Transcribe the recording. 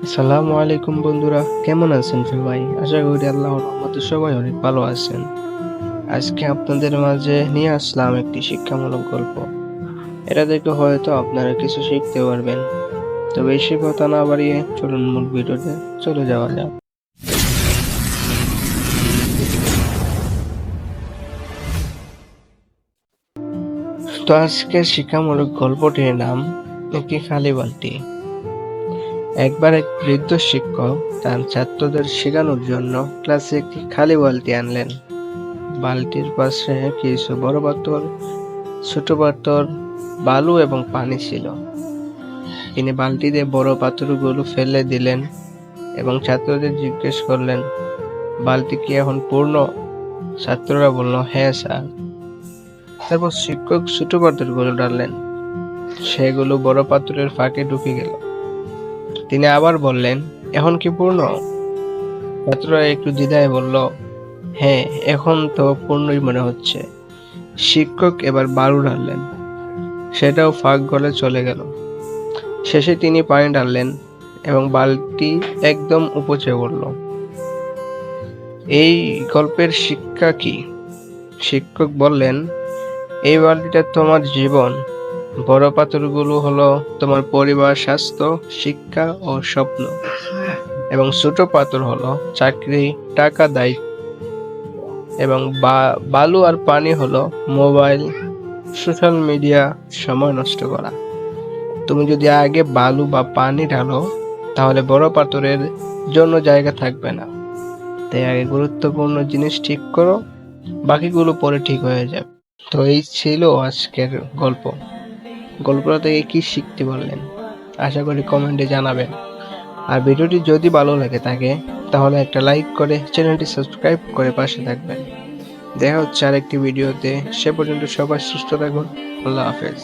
আসসালামু আলাইকুম বন্ধুরা, কেমন আছেন সবাই? আশা করি আল্লাহর রহমতে সবাই অনেক ভালো আছেন। আজকে আপনাদের মাঝে নিয়ে আসলাম একটি শিক্ষামূলক গল্প। এটা দেখে হয়তো আপনারা কিছু শিখতে পারবেন। তো বেশি কথা না বাড়িয়ে চলুন মূল ভিডিওতে চলে যাওয়া যাক। তো আজকের শিক্ষামূলক গল্পটির নাম একটি খালি বালতি। একবার এক বৃদ্ধ শিক্ষক তার ছাত্রদের শেখানোর জন্য ক্লাসে একটি খালি বালতি আনলেন। বালতির পাশে কিছু বড় পাথর, ছোট পাথর, বালু এবং পানি ছিল। তিনি বালতিতে বড় পাথরগুলো ফেলে দিলেন এবং ছাত্রদের জিজ্ঞেস করলেন, বালতি কি এখন পূর্ণ? ছাত্ররা বলল, হ্যাঁ স্যার। তারপর শিক্ষক ছোট পাথরগুলো ডাললেন, সেগুলো বড় পাথরের ফাঁকে ঢুকে গেল। তিনি আবার বললেন, এখন কি পূর্ণ? ছাত্ররা একটু দ্বিধায় বলল, হ্যাঁ, এখন তো পূর্ণই মনে হচ্ছে। শিক্ষক এবার বালু ঢাললেন, সেটাও ফাঁক গলে চলে গেল। শেষে তিনি পানি ঢাললেন এবং বালতি একদম উপচে পড়ল। এই গল্পের শিক্ষা কি? শিক্ষক বললেন, এই বালতিটা তোমার জীবন, বড় পাথরগুলো হলো তোমার পরিবার, স্বাস্থ্য, শিক্ষা ও স্বপ্ন, এবং ছোট পাথর হলো চাকরি, টাকা, দায়িত্ব, এবং বালু আর পানি হলো মোবাইল, সোশ্যাল মিডিয়া, সময় নষ্ট করা। তুমি যদি আগে বালু বা পানি ঢালো, তাহলে বড় পাথরের জন্য জায়গা থাকবে না। তাই আগে গুরুত্বপূর্ণ জিনিস ঠিক করো, বাকিগুলো পরে ঠিক হয়ে যাবে। তো এই ছিল আজকের গল্প। গল্পটা থেকে কি শিখতে পারলেন আশা করি কমেন্টে জানাবেন। আর ভিডিওটি যদি ভালো লাগে থাকে তাহলে একটা লাইক করে চ্যানেলটি সাবস্ক্রাইব করে পাশে থাকবেন। দেখা হচ্ছে আরেকটি ভিডিওতে। সে পর্যন্ত সবাই সুস্থ থাকুন। আল্লাহ হাফেজ।